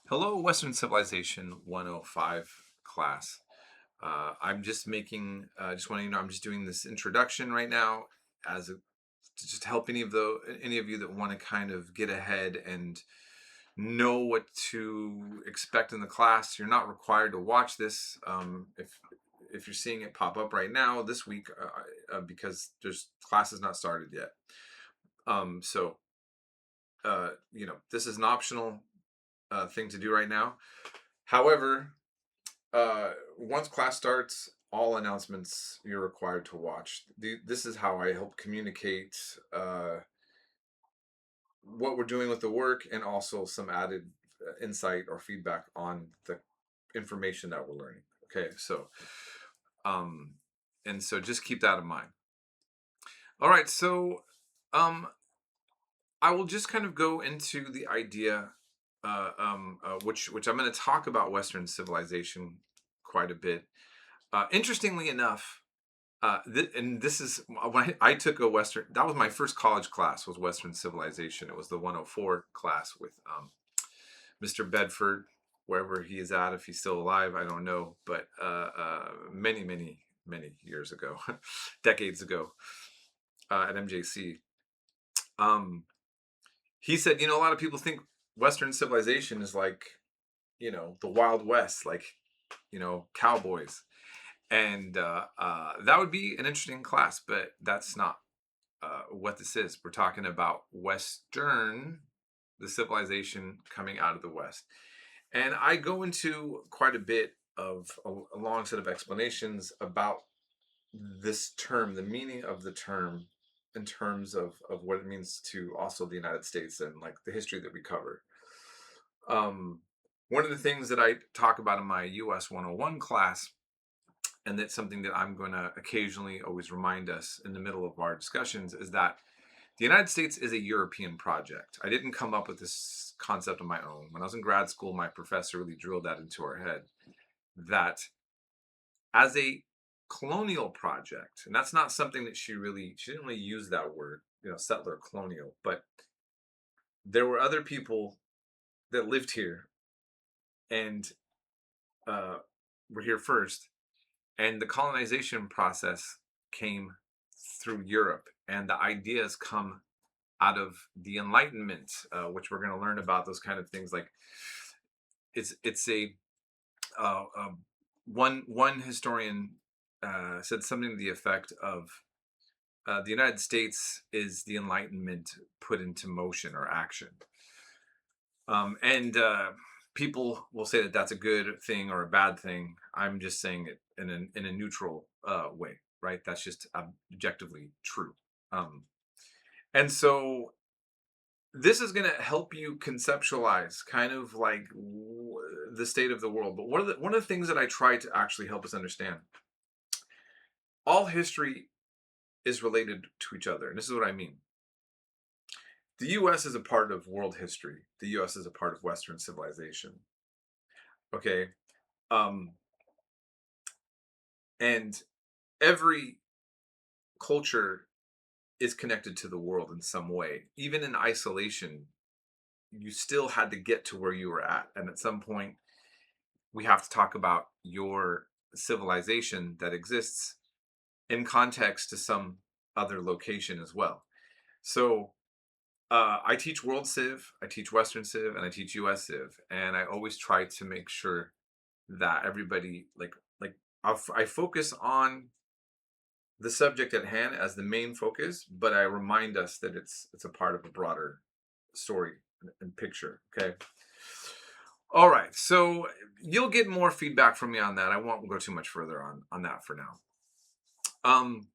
Hello, Western Civilization 105 class. I'm just making, just wanting you to know, I'm just doing this introduction right now as a, to just help any of you that want to kind of get ahead and know what to expect in the class. You're not required to watch this if you're seeing it pop up right now this week because there's class is not started yet. So this is an optional thing to do right now. However, once class starts, all announcements you're required to watch. This is how I help communicate what we're doing with the work and also some added insight or feedback on the information that we're learning. Okay, um, so just keep that in mind. All right, so um, I will just kind of go into the idea, which I'm going to talk about Western civilization quite a bit. Interestingly enough, and this is when I took a Western. That was my first college class. Was Western Civilization. It was the 104 class with Mr. Bedford, wherever he is at. If he's still alive, I don't know. But many years ago, decades ago, at MJC, um, he said, a lot of people think Western civilization is like, the Wild West, like, cowboys. And that would be an interesting class, but that's not what this is. We're talking about Western, the civilization coming out of the West. And I go into quite a bit of a long set of explanations about this term, the meaning of the term in terms of what it means to also the United States and like the history that we cover. Um, One of the things that I talk about in my US 101 class, and that's something that I'm going to occasionally always remind us in the middle of our discussions, is that the United States is a European project. I didn't come up with this concept on my own. When I was in grad school, my professor really drilled that into our head that as a colonial project, and that's not something that she didn't really use that word, settler colonial, but there were other people that lived here and were here first, and the colonization process came through Europe, and the ideas come out of the Enlightenment, which we're going to learn about those kind of things. Like it's a uh, um, one historian said something to the effect of the United States is the Enlightenment put into motion or action, and people will say that that's a good thing or a bad thing. I'm just saying it in a neutral way, right? That's just objectively true. Um, and so this is going to help you conceptualize kind of like the state of the world. But one of the things that I try to actually help us understand, all history is related to each other, and this is what I mean. The U.S. is a part of world history. The U.S. is a part of Western civilization. Okay, um, and every culture is connected to the world in some way. Even in isolation, you still had to get to where you were at, and at some point we have to talk about your civilization that exists in context to some other location as well. So I teach World Civ, I teach Western Civ, and I teach US Civ, and I always try to make sure that everybody like I focus on the subject at hand as the main focus, but I remind us that it's a part of a broader story and picture. Okay. All right, so you'll get more feedback from me on that. I won't go too much further on that for now. Um,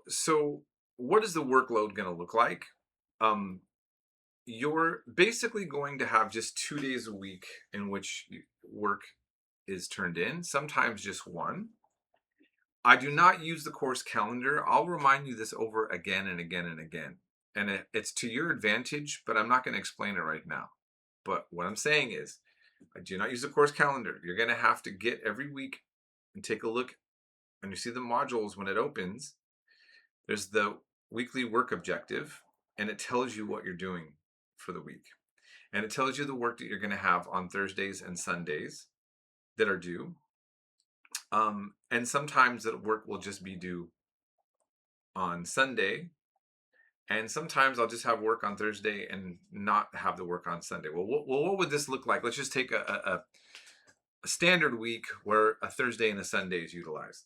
so what is the workload going to look like? Um, you're basically going to have just 2 days a week in which work is turned in. Sometimes just one. I do not use the course calendar. I'll remind you this over again and again and again, and it's to your advantage. But I'm not going to explain it right now. But what I'm saying is, I do not use the course calendar. You're going to have to get every week and take a look. And you see the modules when it opens, there's the weekly work objective, and it tells you what you're doing for the week. and it tells you the work that you're going to have on Thursdays and Sundays that are due. And sometimes the work will just be due on Sunday, and sometimes I'll just have work on Thursday and not have the work on Sunday. Well, what would this look like? Let's just take a standard week where a Thursday and a Sunday is utilized.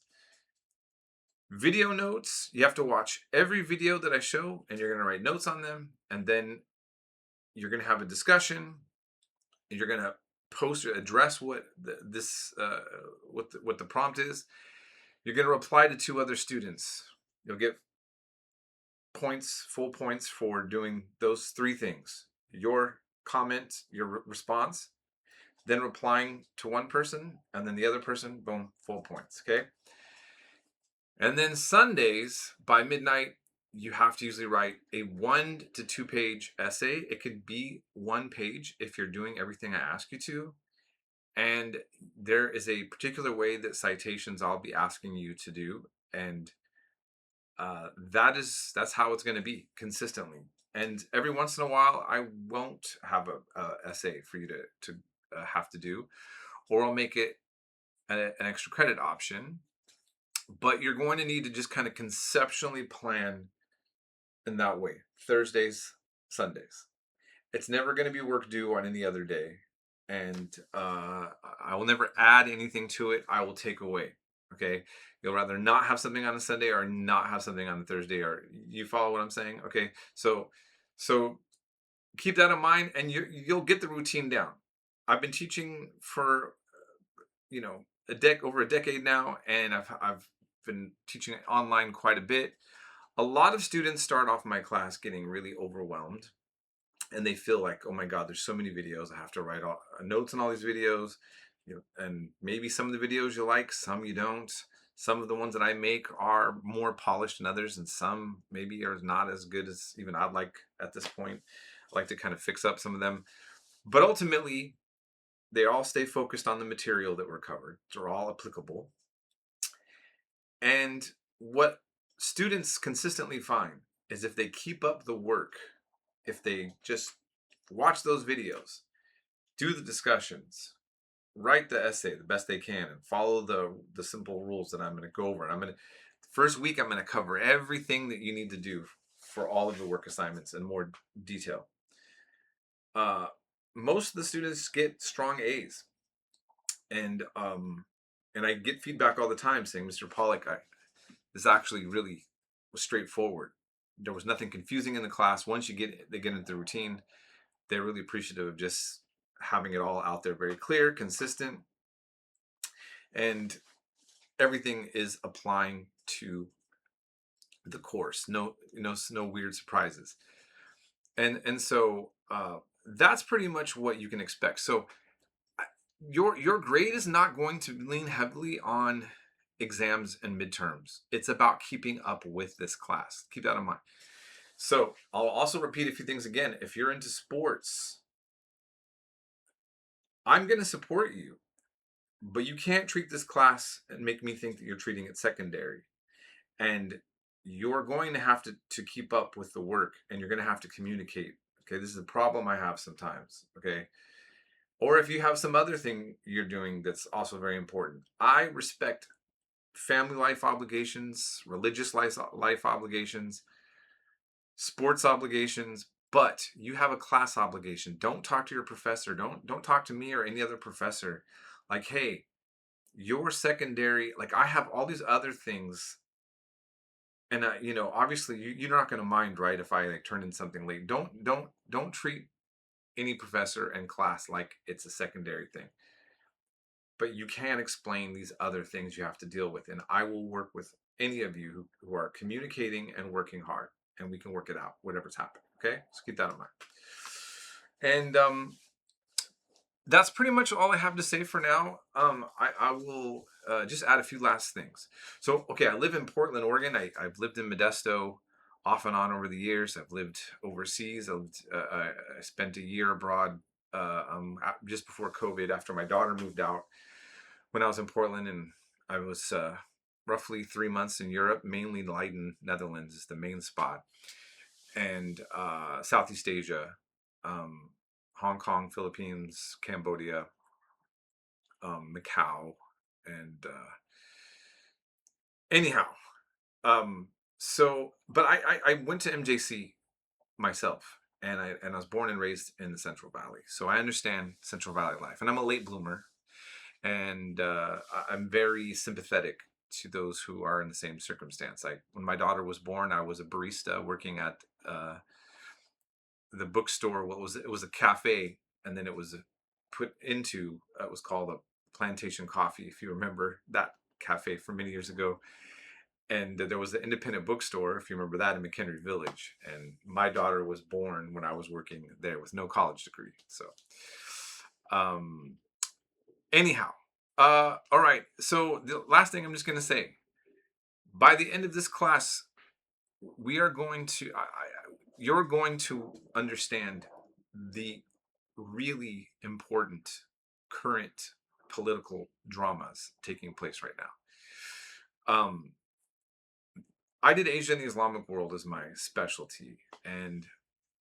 Video notes, you have to watch every video that I show, and you're going to write notes on them, and then you're going to have a discussion, and you're going to post or address what what the prompt is. You're going to reply to 2 other students. You'll get points, full points for doing those 3 things: your comment, your response, then replying to one person, and then the other person, boom, full points. Okay. And then Sundays by midnight, you have to usually write a 1 to 2 page essay. It could be 1 page if you're doing everything I ask you to. And there is a particular way that citations I'll be asking you to do. And that's how it's going to be consistently. And every once in a while, I won't have a essay for you to have to do, or I'll make it an extra credit option. But you're going to need to just kind of conceptually plan in that way. Thursdays, Sundays. It's never going to be work due on any other day. And I will never add anything to it. I will take away. Okay. You'll rather not have something on a Sunday or not have something on a Thursday. Or you follow what I'm saying? Okay. So keep that in mind, and you'll get the routine down. I've been teaching for over a decade now, and I've been teaching online quite a bit. A lot of students start off my class getting really overwhelmed, and they feel like, oh my God, there's so many videos. I have to write notes on all these videos. And maybe some of the videos you like, some you don't. Some of the ones that I make are more polished than others, and some maybe are not as good as even I'd like at this point. I like to kind of fix up some of them. But ultimately, they all stay focused on the material that we're covered. They're all applicable. And what students consistently find is if they keep up the work, if they just watch those videos, do the discussions, write the essay the best they can, and follow the simple rules that I'm going to go over. And first week, I'm going to cover everything that you need to do for all of the work assignments in more detail. Most of the students get strong A's, and I get feedback all the time saying, Mr. Pollock, this actually really was straightforward. There was nothing confusing in the class. Once they get into the routine, they're really appreciative of just having it all out there, very clear, consistent, and everything is applying to the course. No weird surprises. And so that's pretty much what you can expect. So your grade is not going to lean heavily on exams and midterms. It's about keeping up with this class. Keep that in mind. So I'll also repeat a few things again. If you're into sports, I'm going to support you, but you can't treat this class and make me think that you're treating it secondary. And you're going to have to keep up with the work, and you're going to have to communicate. Okay, this is a problem I have sometimes. Okay. Or if you have some other thing you're doing that's also very important. I respect family life obligations, religious life obligations, sports obligations, but you have a class obligation. Don't talk to your professor. Don't talk to me or any other professor like, hey, you're secondary. Like, I have all these other things, and obviously you're not going to mind, right, if I like turn in something late. Don't treat any professor and class like it's a secondary thing. But you can explain these other things you have to deal with, and I will work with any of you who are communicating and working hard, and we can work it out, whatever's happening. Okay, so keep that in mind. And that's pretty much all I have to say for now. I will just add a few last things. So, okay, I live in Portland, Oregon. I've lived in Modesto off and on over the years. I've lived overseas. I spent a year abroad just before COVID, after my daughter moved out, when I was in Portland, and I was roughly 3 months in Europe, mainly Leiden, Netherlands is the main spot, and Southeast Asia. Hong Kong, Philippines, Cambodia, Macau, and anyhow, um, so but I went to MJC myself, and I was born and raised in the Central Valley, so I understand Central Valley life, and I'm a late bloomer, and I'm very sympathetic to those who are in the same circumstance. When my daughter was born, I was a barista working at the bookstore. What was it? It was a cafe, and then it was put into it was called a Plantation Coffee, if you remember that cafe from many years ago. And there was the independent bookstore, if you remember that, in McHenry Village. And my daughter was born when I was working there with no college degree. So, um, anyhow, all right. So the last thing I'm just going to say, by the end of this class, we are going to, you're going to understand the really important current political dramas taking place right now. I did Asia and the Islamic world as my specialty, and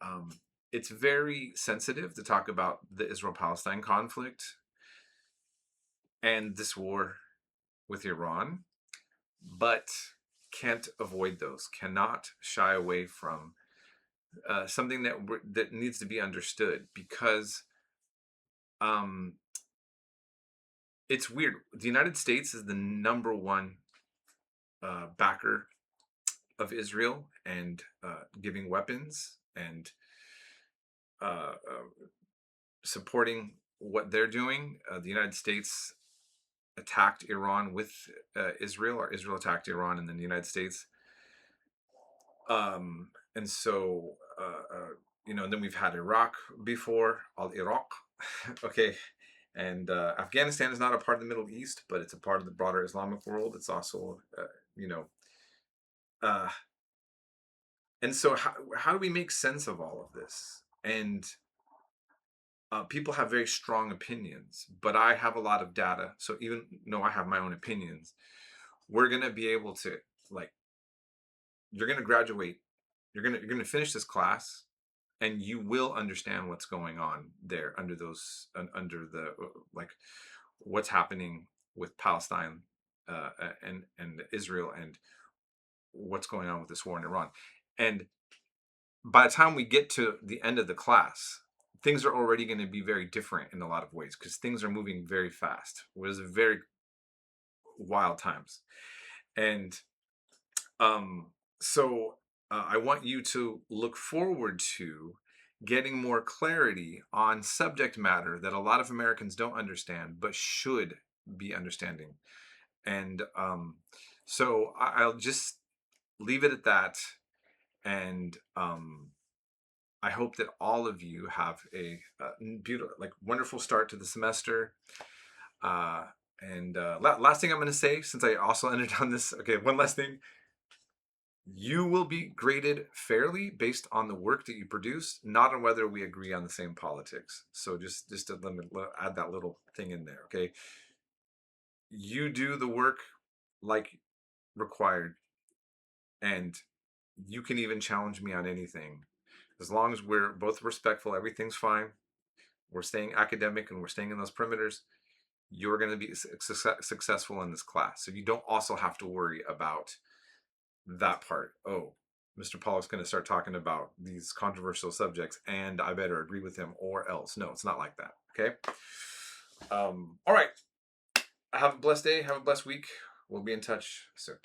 um, it's very sensitive to talk about the Israel-Palestine conflict and this war with Iran, but can't avoid those, cannot shy away from something that needs to be understood, because um, it's weird. The United States is the number one backer of Israel, and giving weapons and supporting what they're doing. The United States attacked Iran with Israel, or Israel attacked Iran and then the United States. And so, and then we've had Iraq before, all Iraq. Okay. And Afghanistan is not a part of the Middle East, but it's a part of the broader Islamic world. It's also, you know, uh, and so how do we make sense of all of this? And people have very strong opinions, but I have a lot of data. So even though I have my own opinions, we're going to be able to, like, you're going to graduate, you're going to finish this class, and you will understand what's going on there under under the like what's happening with Palestine and Israel, and what's going on with this war in Iran. And by the time we get to the end of the class, things are already going to be very different in a lot of ways, because things are moving very fast. It was very wild times. And so I want you to look forward to getting more clarity on subject matter that a lot of Americans don't understand, but should be understanding. And so I'll just leave it at that. And I hope that all of you have a beautiful, like, wonderful start to the semester. And last thing I'm going to say, since I also ended on this, okay, one last thing. You will be graded fairly based on the work that you produce, not on whether we agree on the same politics. So just to add that little thing in there, okay? You do the work like required, and you can even challenge me on anything. As long as we're both respectful, everything's fine. We're staying academic and we're staying in those perimeters. You're going to be successful in this class. So you don't also have to worry about that part. Oh, Mr. Pollock's going to start talking about these controversial subjects, and I better agree with him or else. No, it's not like that. Okay. All right. Have a blessed day. Have a blessed week. We'll be in touch soon.